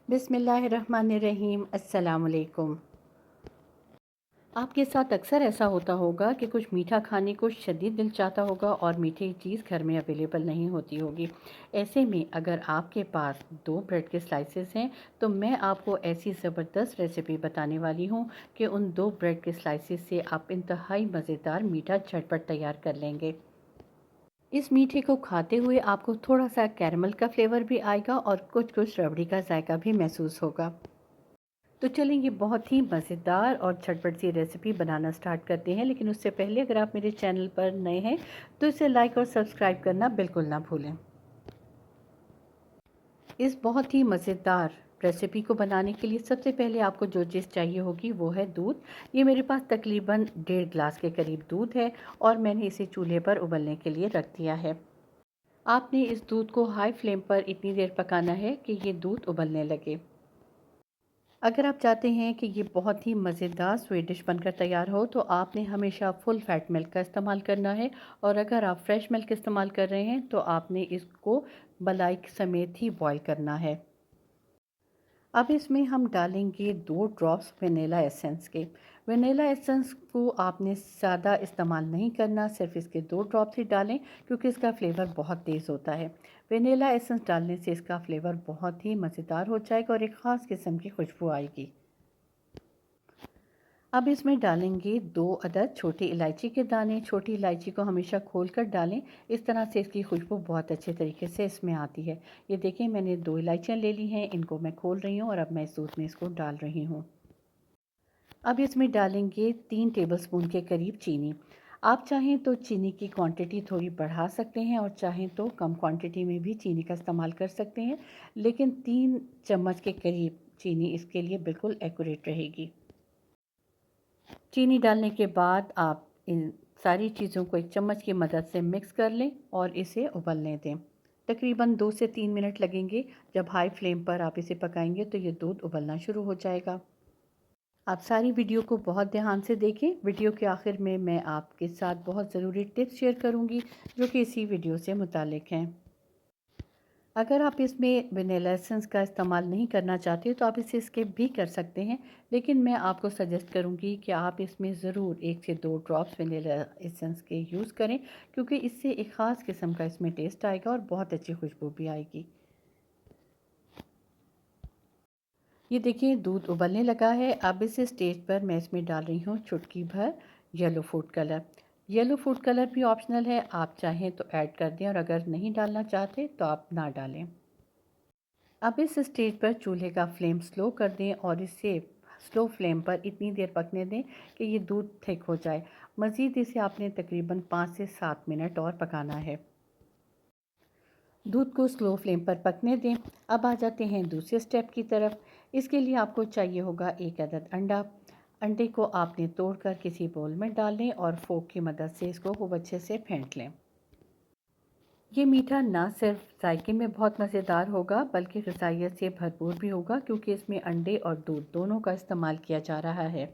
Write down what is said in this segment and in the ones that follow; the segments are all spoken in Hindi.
बिस्मिल्लाहिर्रहमानिर्रहीम। अस्सलाम वालेकुम। आपके साथ अक्सर ऐसा होता होगा कि कुछ मीठा खाने को शदीद दिल चाहता होगा और मीठी चीज़ घर में अवेलेबल नहीं होती होगी। ऐसे में अगर आपके पास 2 ब्रेड के स्लाइसेस हैं तो मैं आपको ऐसी ज़बरदस्त रेसिपी बताने वाली हूँ कि उन 2 ब्रेड के स्लाइसेस से आप इंतहाई मज़ेदार मीठा झटपट तैयार कर लेंगे। इस मीठे को खाते हुए आपको थोड़ा सा कैरमल का फ्लेवर भी आएगा और कुछ रबड़ी का जायका भी महसूस होगा। तो चलिए ये बहुत ही मज़ेदार और झटपट सी रेसिपी बनाना स्टार्ट करते हैं, लेकिन उससे पहले अगर आप मेरे चैनल पर नए हैं तो इसे लाइक और सब्सक्राइब करना बिल्कुल ना भूलें। इस बहुत ही मज़ेदार रेसिपी को बनाने के लिए सबसे पहले आपको जो चीज़ चाहिए होगी वो है दूध। ये मेरे पास तकरीबन 1.5 ग्लास के करीब दूध है और मैंने इसे चूल्हे पर उबलने के लिए रख दिया है। आपने इस दूध को हाई फ्लेम पर इतनी देर पकाना है कि ये दूध उबलने लगे। अगर आप चाहते हैं कि ये बहुत ही मज़ेदार स्वीट डिश बनकर तैयार हो तो आपने हमेशा फुल फैट मिल्क का इस्तेमाल करना है, और अगर आप फ्रेश मिल्क इस्तेमाल कर रहे हैं तो आपने इसको मलाई समेत ही बॉईल करना है। अब इसमें हम डालेंगे 2 ड्रॉप्स वेनिला एसेंस के। वेनिला एसेंस को आपने ज़्यादा इस्तेमाल नहीं करना, सिर्फ इसके 2 ड्रॉप्स ही डालें क्योंकि इसका फ्लेवर बहुत तेज़ होता है। वेनिला एसेंस डालने से इसका फ्लेवर बहुत ही मज़ेदार हो जाएगा और एक ख़ास किस्म की खुशबू आएगी। अब इसमें डालेंगे 2 अदद छोटी इलायची के दाने। छोटी इलायची को हमेशा खोलकर डालें, इस तरह से इसकी खुशबू बहुत अच्छे तरीके से इसमें आती है। ये देखें मैंने 2 इलायचियाँ ले ली हैं, इनको मैं खोल रही हूँ और अब मैं इस दूध में इसको डाल रही हूँ। अब इसमें डालेंगे 3 टेबलस्पून के करीब चीनी। आप चाहें तो चीनी की क्वांटिटी थोड़ी बढ़ा सकते हैं और चाहें तो कम क्वांटिटी में भी चीनी का इस्तेमाल कर सकते हैं, लेकिन 3 चम्मच के करीब चीनी इसके लिए बिल्कुल एक्यूरेट रहेगी। चीनी डालने के बाद आप इन सारी चीज़ों को एक चम्मच की मदद से मिक्स कर लें और इसे उबलने दें। तकरीबन 2 से 3 मिनट लगेंगे। जब हाई फ्लेम पर आप इसे पकाएंगे तो ये दूध उबलना शुरू हो जाएगा। आप सारी वीडियो को बहुत ध्यान से देखें। वीडियो के आखिर में मैं आपके साथ बहुत ज़रूरी टिप्स शेयर करूंगी जो कि इसी वीडियो से मुतालिक हैं। अगर आप इसमें वेनिला एसेंस का इस्तेमाल नहीं करना चाहते तो आप इसे स्किप भी कर सकते हैं, लेकिन मैं आपको सजेस्ट करूंगी कि आप इसमें ज़रूर 1 से 2 ड्रॉप्स वेनिला एसेंस के यूज़ करें, क्योंकि इससे एक ख़ास किस्म का इसमें टेस्ट आएगा और बहुत अच्छी खुशबू भी आएगी। ये देखिए दूध उबलने लगा है। अब इस स्टेज पर मैं इसमें डाल रही हूँ चुटकी भर yellow food colour. Yellow food colour भी ऑप्शनल है, आप चाहें तो ऐड कर दें और अगर नहीं डालना चाहते तो आप ना डालें। अब इस स्टेज पर चूल्हे का फ्लेम स्लो कर दें और इसे स्लो फ्लेम पर इतनी देर पकने दें कि ये दूध थिक हो जाए। मज़ीद इसे आपने तकरीबन 5 से 7 मिनट और पकाना है। दूध को स्लो फ्लेम पर पकने दें। अब आ जाते हैं दूसरे स्टेप की तरफ। इसके लिए आपको चाहिए होगा 1 अदद अंडा। अंडे को आपने तोड़कर किसी बोल में डाल लें और फोक की मदद से इसको खूब अच्छे से फेंट लें। ये मीठा ना सिर्फ जायके में बहुत मज़ेदार होगा बल्कि ग़िज़ाइयत से भरपूर भी होगा, क्योंकि इसमें अंडे और दूध दोनों का इस्तेमाल किया जा रहा है।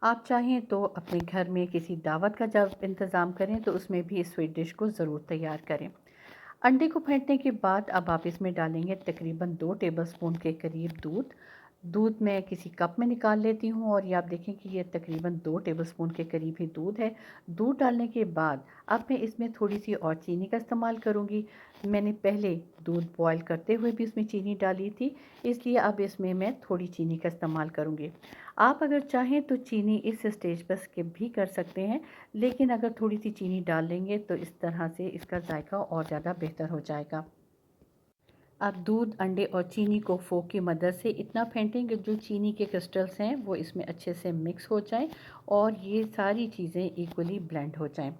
आप चाहें तो अपने घर में किसी दावत का जब इंतज़ाम करें तो उसमें भी इस स्वीट डिश को ज़रूर तैयार करें। अंडे को फेंटने के बाद अब आप इसमें डालेंगे तकरीबन 2 टेबलस्पून के करीब दूध। दूध मैं किसी कप में निकाल लेती हूँ और ये आप देखें कि ये तकरीबन 2 टेबलस्पून के करीब ही दूध है। दूध डालने के बाद अब मैं इसमें थोड़ी सी और चीनी का इस्तेमाल करूँगी। मैंने पहले दूध बॉयल करते हुए भी इसमें चीनी डाली थी, इसलिए अब इसमें मैं थोड़ी चीनी का इस्तेमाल करूँगी। आप अगर चाहें तो चीनी इस स्टेज पर स्किप भी कर सकते हैं, लेकिन अगर थोड़ी सी चीनी डाल लेंगे तो इस तरह से इसका जायका और ज़्यादा बेहतर हो जाएगा। आप दूध, अंडे और चीनी को फोक की मदद से इतना फेंटें कि जो चीनी के क्रिस्टल्स हैं वो इसमें अच्छे से मिक्स हो जाएं और ये सारी चीज़ें इक्वली ब्लेंड हो जाएं।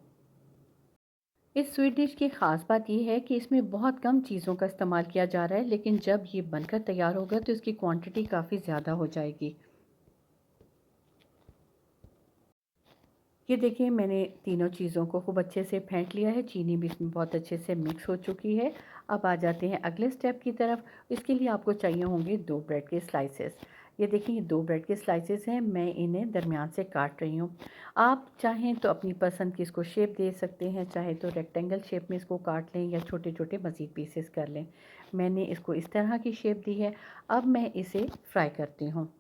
इस स्वीट डिश की ख़ास बात यह है कि इसमें बहुत कम चीज़ों का इस्तेमाल किया जा रहा है, लेकिन जब ये बनकर तैयार होगा तो इसकी क्वांटिटी काफ़ी ज़्यादा हो जाएगी। ये देखिए मैंने तीनों चीज़ों को खूब अच्छे से फेंट लिया है, चीनी भी इसमें बहुत अच्छे से मिक्स हो चुकी है। अब आ जाते हैं अगले स्टेप की तरफ। इसके लिए आपको चाहिए होंगे 2 ब्रेड के स्लाइसेस। ये देखिए ये 2 ब्रेड के स्लाइसेस हैं, मैं इन्हें दरमियान से काट रही हूँ। आप चाहें तो अपनी पसंद की इसको शेप दे सकते हैं, चाहे तो रेक्टेंगल शेप में इसको काट लें या छोटे छोटे मज़ीद पीसेस कर लें। मैंने इसको इस तरह की शेप दी है। अब मैं इसे फ्राई करती हूँ।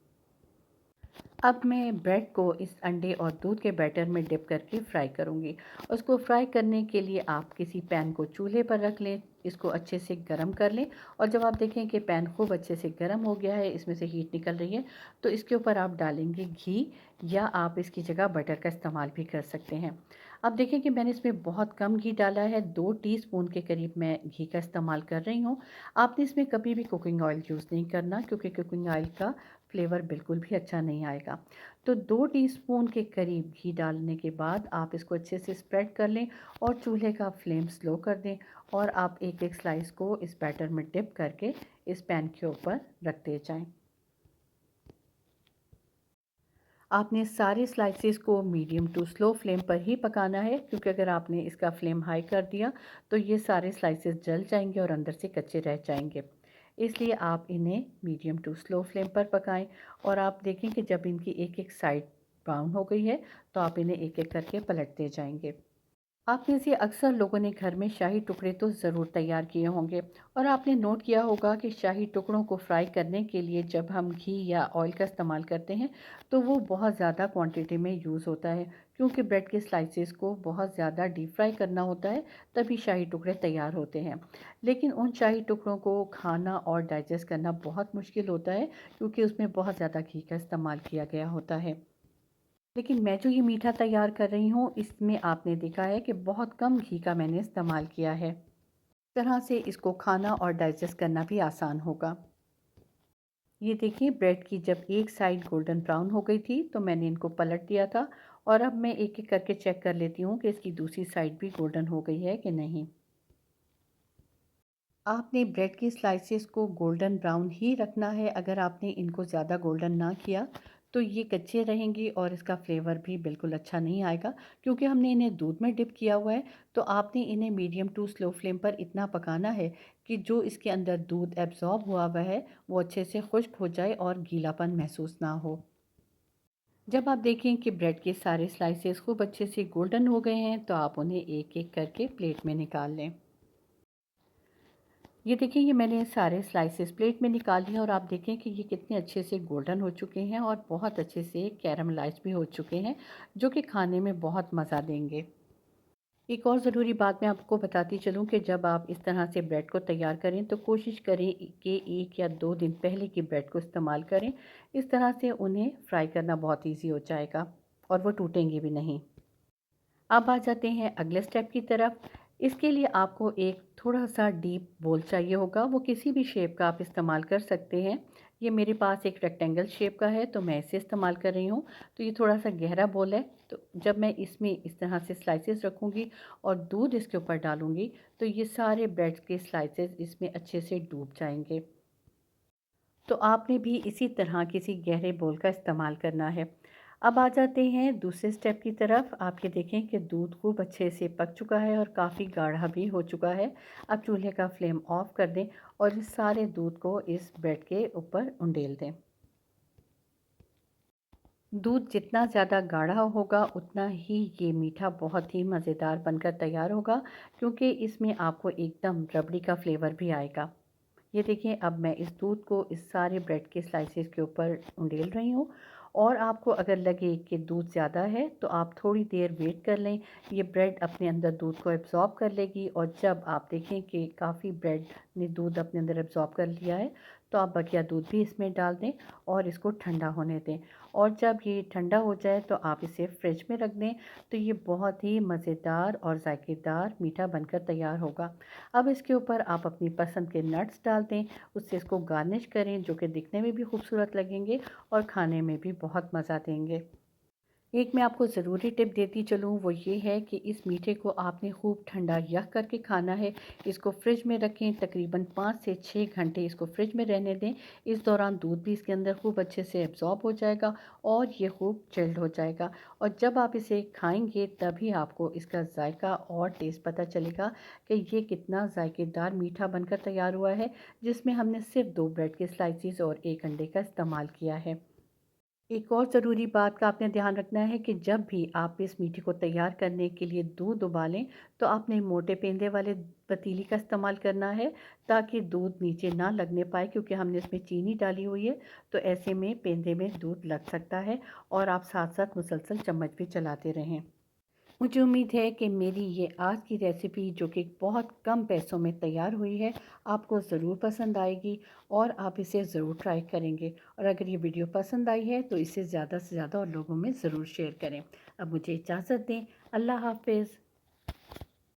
अब मैं ब्रेड को इस अंडे और दूध के बैटर में डिप करके फ्राई करूँगी। उसको फ्राई करने के लिए आप किसी पैन को चूल्हे पर रख लें, इसको अच्छे से गरम कर लें और जब आप देखें कि पैन खूब अच्छे से गरम हो गया है, इसमें से हीट निकल रही है, तो इसके ऊपर आप डालेंगे घी या आप इसकी जगह बटर का इस्तेमाल भी कर सकते हैं। अब देखें कि मैंने इसमें बहुत कम घी डाला है, 2 टीस्पून के करीब मैं घी का इस्तेमाल कर रही हूँ। आपने इसमें कभी भी कुकिंग ऑयल यूज़ नहीं करना, क्योंकि कुकिंग ऑयल का फ्लेवर बिल्कुल भी अच्छा नहीं आएगा। तो 2 टीस्पून के करीब घी डालने के बाद आप इसको अच्छे से स्प्रेड कर लें और चूल्हे का फ्लेम स्लो कर दें और आप एक-एक स्लाइस को इस बैटर में डिप करके इस पैन के ऊपर रखते जाएं। आपने सारे स्लाइसेस को मीडियम टू स्लो फ्लेम पर ही पकाना है, क्योंकि अगर आपने इसका फ्लेम हाई कर दिया तो ये सारे स्लाइसेस जल जाएंगे और अंदर से कच्चे रह जाएंगे। इसलिए आप इन्हें मीडियम टू स्लो फ्लेम पर पकाएं और आप देखें कि जब इनकी एक-एक साइड ब्राउन हो गई है तो आप इन्हें एक-एक करके पलटते जाएंगे। आप में से अक्सर लोगों ने घर में शाही टुकड़े तो ज़रूर तैयार किए होंगे और आपने नोट किया होगा कि शाही टुकड़ों को फ्राई करने के लिए जब हम घी या ऑयल का इस्तेमाल करते हैं तो वो बहुत ज़्यादा क्वांटिटी में यूज़ होता है, क्योंकि ब्रेड के स्लाइसेस को बहुत ज़्यादा डीप फ्राई करना होता है, तभी शाही टुकड़े तैयार होते हैं। लेकिन उन शाही टुकड़ों को खाना और डाइजेस्ट करना बहुत मुश्किल होता है, क्योंकि उसमें बहुत ज़्यादा घी का इस्तेमाल किया गया होता है। लेकिन मैं जो ये मीठा तैयार कर रही हूँ, इसमें आपने देखा है कि बहुत कम घी का मैंने इस्तेमाल किया है। इस तरह से इसको खाना और डाइजेस्ट करना भी आसान होगा। ये देखिए, ब्रेड की जब एक साइड गोल्डन ब्राउन हो गई थी तो मैंने इनको पलट दिया था और अब मैं एक-एक करके चेक कर लेती हूँ कि इसकी दूसरी साइड भी गोल्डन हो गई है कि नहीं। आपने ब्रेड की स्लाइसेस को गोल्डन ब्राउन ही रखना है। अगर आपने इनको ज़्यादा गोल्डन ना किया तो ये कच्चे रहेंगी और इसका फ्लेवर भी बिल्कुल अच्छा नहीं आएगा, क्योंकि हमने इन्हें दूध में डिप किया हुआ है। तो आपने इन्हें मीडियम टू स्लो फ्लेम पर इतना पकाना है कि जो इसके अंदर दूध एब्जॉर्ब हुआ हुआ है वो अच्छे से खुश्क हो जाए और गीलापन महसूस ना हो। जब आप देखें कि ब्रेड के सारे स्लाइसेस खूब अच्छे से गोल्डन हो गए हैं तो आप उन्हें एक एक करके प्लेट में निकाल लें। ये देखिए, ये मैंने सारे स्लाइसेस प्लेट में निकाल लिए और आप देखें कि ये कितने अच्छे से गोल्डन हो चुके हैं और बहुत अच्छे से कैरमलाइज भी हो चुके हैं, जो कि खाने में बहुत मज़ा देंगे। एक और ज़रूरी बात मैं आपको बताती चलूँ कि जब आप इस तरह से ब्रेड को तैयार करें तो कोशिश करें कि 1 या 2 दिन पहले की ब्रेड को इस्तेमाल करें। इस तरह से उन्हें फ्राई करना बहुत ईज़ी हो जाएगा और वो टूटेंगे भी नहीं। अब आ जाते हैं अगले स्टेप की तरफ। इसके लिए आपको एक थोड़ा-सा डीप बोल चाहिए होगा, वो किसी भी शेप का आप इस्तेमाल कर सकते हैं। ये मेरे पास एक रेक्टेंगल शेप का है तो मैं इसे इस्तेमाल कर रही हूँ। तो ये थोड़ा-सा गहरा बोल है, तो जब मैं इसमें इस तरह से स्लाइसेस रखूँगी और दूध इसके ऊपर डालूँगी तो ये सारे ब्रेड के स्लाइसेस इसमें अच्छे से डूब जाएँगे। तो आपने भी इसी तरह किसी गहरे बोल का इस्तेमाल करना है। अब आ जाते हैं दूसरे स्टेप की तरफ। आप ये देखें कि दूध खूब अच्छे से पक चुका है और काफ़ी गाढ़ा भी हो चुका है। अब चूल्हे का फ्लेम ऑफ कर दें और इस सारे दूध को इस ब्रेड के ऊपर उंडेल दें। दूध जितना ज़्यादा गाढ़ा होगा उतना ही ये मीठा बहुत ही मज़ेदार बनकर तैयार होगा, क्योंकि इसमें आपको एकदम रबड़ी का फ्लेवर भी आएगा। ये देखिए, अब मैं इस दूध को इस सारे ब्रेड के स्लाइसेस के ऊपर उंडेल रही हूँ और आपको अगर लगे कि दूध ज़्यादा है तो आप थोड़ी देर वेट कर लें। ये ब्रेड अपने अंदर दूध को एब्ज़ॉर्ब कर लेगी और जब आप देखें कि काफ़ी ब्रेड ने दूध अपने अंदर एब्ज़ॉर्ब कर लिया है तो आप बकिया दूध भी इसमें डाल दें और इसको ठंडा होने दें। और जब ये ठंडा हो जाए तो आप इसे फ्रिज में रख दें। तो ये बहुत ही मज़ेदार और ज़ायकेदार मीठा बनकर तैयार होगा। अब इसके ऊपर आप अपनी पसंद के नट्स डाल दें, उससे इसको गार्निश करें, जो कि दिखने में भी खूबसूरत लगेंगे और खाने में भी बहुत मज़ा देंगे। एक मैं आपको ज़रूरी टिप देती चलूँ, वो ये है कि इस मीठे को आपने खूब ठंडा यख़ करके खाना है। इसको फ्रिज में रखें, तकरीबन 5 से 6 घंटे इसको फ्रिज में रहने दें। इस दौरान दूध भी इसके अंदर खूब अच्छे से एब्ज़ॉर्ब हो जाएगा और ये खूब चिल्ड हो जाएगा और जब आप इसे खाएँगे तभी आपको इसका ज़ायका और टेस्ट पता चलेगा कि ये कितना ज़ायकेदार मीठा बनकर तैयार हुआ है, जिसमें हमने सिर्फ़ 2 ब्रेड के स्लाइसेस और 1 अंडे का इस्तेमाल किया है। एक और ज़रूरी बात का आपने ध्यान रखना है कि जब भी आप इस मीठे को तैयार करने के लिए दूध उबालें, तो आपने मोटे पेंदे वाले पतीली का इस्तेमाल करना है, ताकि दूध नीचे ना लगने पाए, क्योंकि हमने इसमें चीनी डाली हुई है। तो ऐसे में पेंदे में दूध लग सकता है और आप साथ-साथ मुसलसल चम्मच भी चलाते रहें। मुझे उम्मीद है कि मेरी ये आज की रेसिपी, जो कि बहुत कम पैसों में तैयार हुई है, आपको ज़रूर पसंद आएगी और आप इसे ज़रूर ट्राई करेंगे। और अगर ये वीडियो पसंद आई है तो इसे ज़्यादा से ज़्यादा और लोगों में ज़रूर शेयर करें। अब मुझे इजाज़त दें। अल्लाह हाफ़िज़।